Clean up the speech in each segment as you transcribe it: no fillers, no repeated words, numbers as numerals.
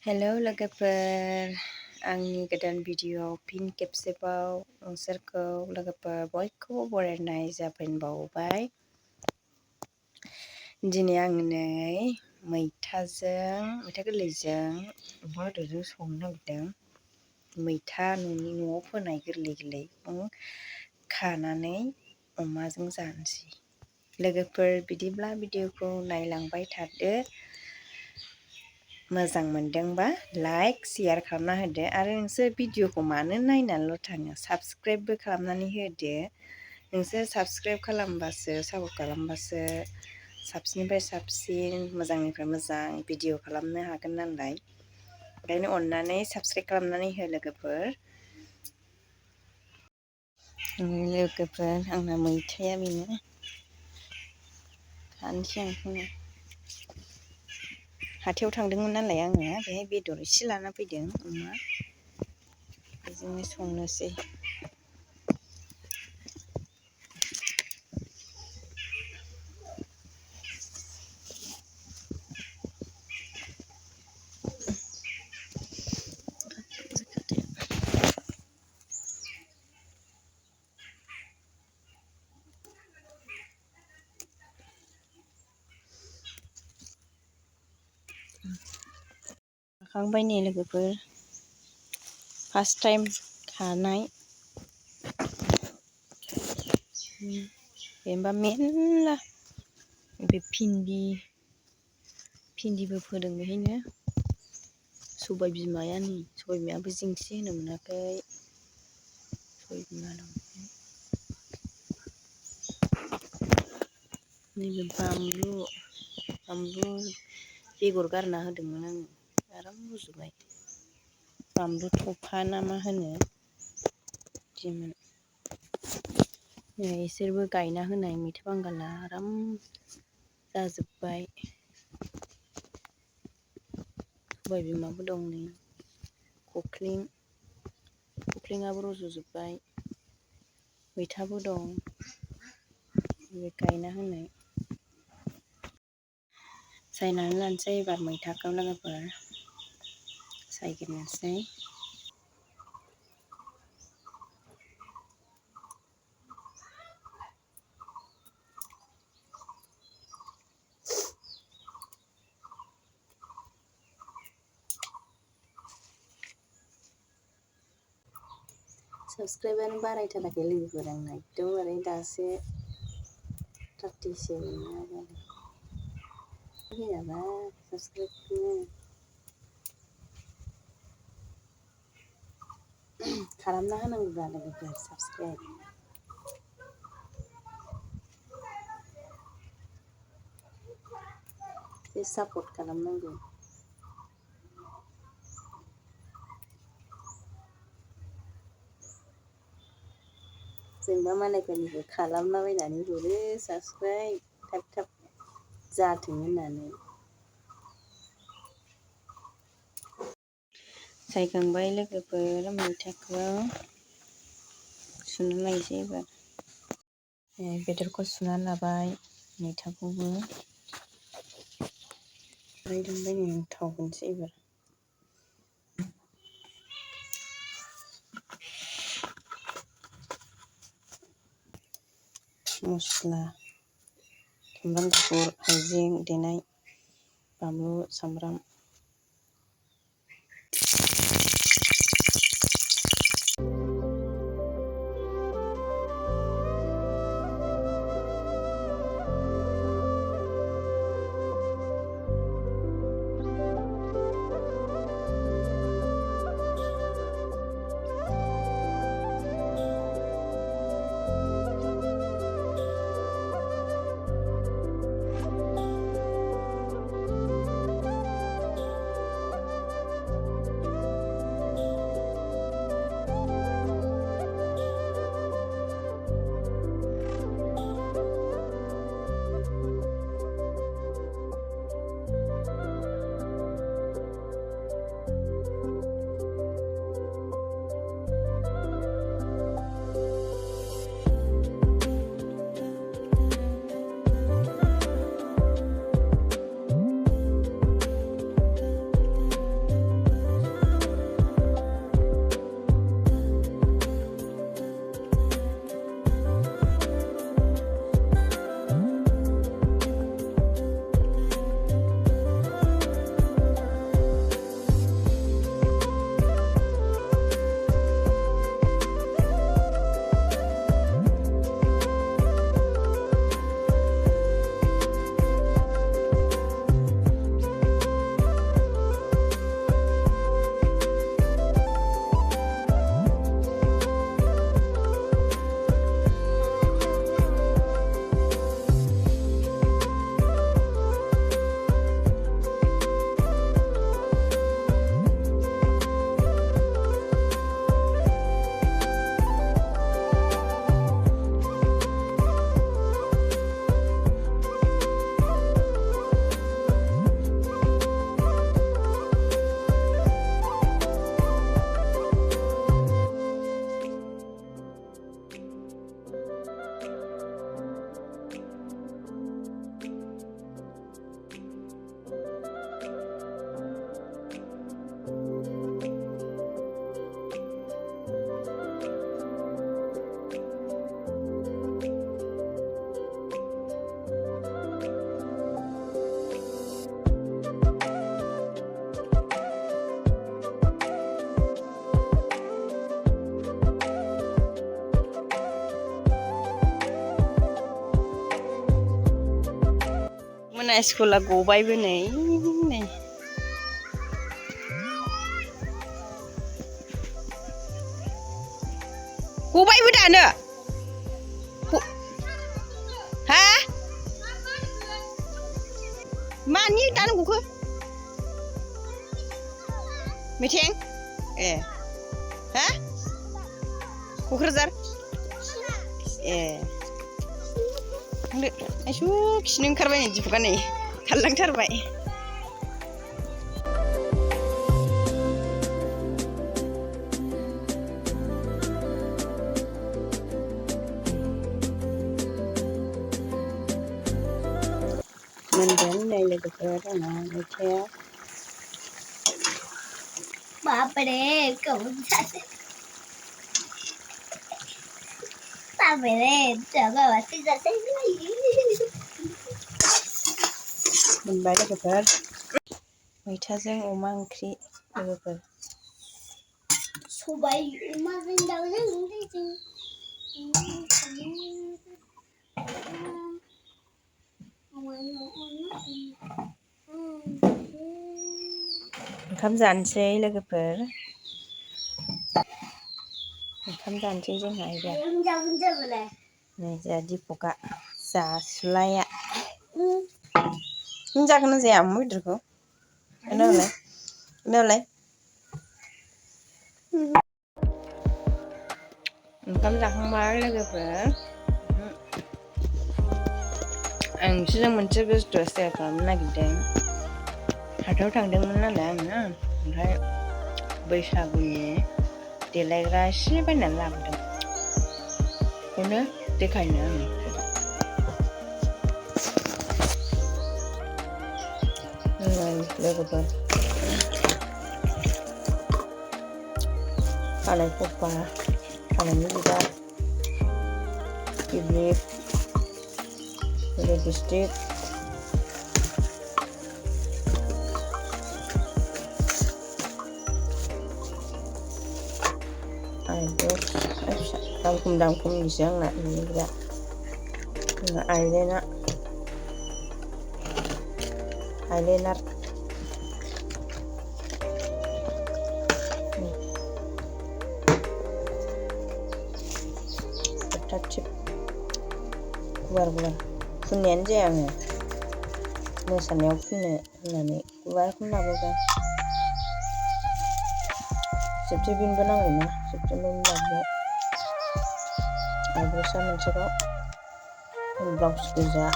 Hello लोगोफोर, आंनि गोदान भिडिअ'आव फिन खेबसेबाव नोंसोरखौ लोगोफोर बयखौबो बरायनाय जाफिनबावबाय। दिनै आङो मैथा गोरलैजों अमा बेदरजों संनो नागिरदों। मैथा न'आव फोनाय गोरलै खानानै अमाजों जानोसै। लोगोफोर बिदिब्ला भिडिअ'खौ नायलांबाय थादो। मोजां मोनदोंबा लाइक शेयार खालामना होदो आरो नोंसोर भिडिअ'खौ मानो नायनानैल' थाङो साबस्क्राइबबो खालामनानै होदो। नोंसोर साबस्क्राइब खालामबासो सापर्ट खालामबासो साबसिननिफ्राय साबसिन मोजांनिफ्राय मोजां भिडिअ' खालामनो हागोन नालाय, ओंखायनो अननानै साबस्क्राइब खालामनानै हो लोगोफोर। आंना मैथाया बेनो खानोसै आं हाथायाव थांदोंमोन नालाय आङो, बेहाय बेदर एसे लाना फैदों अमा, बेजोंनो संनोसै। खांबाय नै लोगोफोर, फार्स्ट टाइम खानाय जेनेबा मेरला बे भिन्दिबो फोदों बेहायनो। सबाय बिमायाबो जिंसि होनो मोनाखै, सबाय बिमा दं। नैबे बानलु बेगर गारना होदोंमोन आङो, आराम रज'बाय। बानलु थफा ना मा होनो बिदिमोन। इसोरबो गायना होनाय मैथा बांगाला आराम जाजोब्बाय। सबाय बिमाबो दं नै, खख्लिङाबो रज'जोब्बाय, मैथाबो दं बे गायना होनाय। सायनानै लानोसै एबार मैथाखौ लोगोफोर, सायग्रोनोसै। साबस्क्राइबानो बारायथाराखै लोगोफोर आंना, एकदमबारे दासो 37 फैयाबा साबस्क्राइबखौनो खालामना होनांगौब्रा लोगोफोर साबस्क्राइब। एसे सापर्ट खालामनांगौ। जेनेबा मालायफोरनिखौ खालामलाबायनानै हरो साबस्क्राइब, थाब जाथों होननानै। सायखांबाय लोगोफोर मैथाखौ, सुना लायसै एबार। बेदरखौ सुना लाबाय, मैथाखौबो दुंबाय नै, थाव होनोसै एबार। मस्ला, सामब्राम गुफुर, हाइजें देनाय, बानलु, सामब्राम। जोंना स्कुला गबायबो नै गबायबो दानो हा मानि दानो गखो मिथिं ए हा क'क्राझार ए थांदो आइसु खिनो ओंखारबाय नै दिपका नै खारलांथारबाय मोनदों नै लोगोफोर जोंना मैथाया बापरे कौन बापरे जगावासी जाते मोनबाय लोगोफोर मैथाजों अमा ओंख्रि लोगोफोर सबाय अमाजों दाउजों ओंखाम जानोसै लोगोफोर ओंखाम जानोसै जोंहा नै जोंहा दिपका जासुलाया जागोन ना जाया अमा बेदरखौ नालाय ओंखाम जाखांबाय लोगोफोर आं नोंसोरजों मोनसे बुस्थु सेयार खालामनो नागिरदों हाथायाव थांदोंमोन नालाय आङो ओमफ्राय बैसागुनि देलायग्रा एसे बायनानै लाबोदों बेखौनो देखायनो आङो लोगोफोर खानाय खफा खानायनि बिबार क्लिप लिपस्टिक दाम खमनिसो आंना बिनिफ्राय आइलाइनार टिप गुवार फुननायानो जाया आङो मोसानायाव फुननो होननानै गुवारखौनो लाबोबाय सेबटिबिनबो नांगौना सेबटिबिन लाबोबाय आइब्र'सा मोनसेखौ ब्लाउस गोजा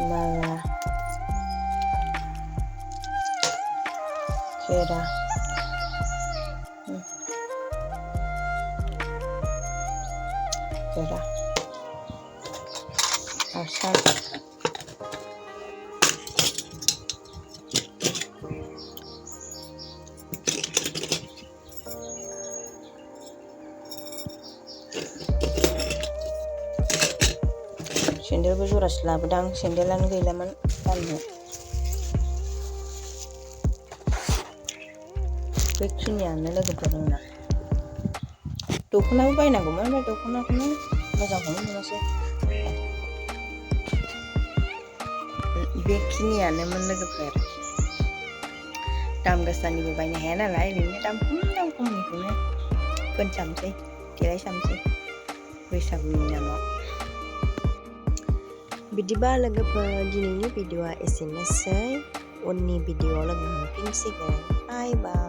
माला खेरा आसान सेन्देलबो जरासे लाबोदां सेन्देलानो गैलामोन गाननो बेखिनियानो लोगोफोर आंना दख'नाबो बायनांगौमोन ओमफ्राय दख'नाखौनो मोजांखौनो मोनासै बेखिनियानोमोन लोगोफोर दाम गोसानिबो बायनो हाया नालाय ओरैनो दाम खमनिखौनो फोनसाबसै देलायसाबसै बैसागुनि नामाव बिदिबा लोगोफोर दिनैनि भिडिअ'आ एसेनोसै उननि भिडिअ'आव लोगो मोनफिनसिगोन बाय बाय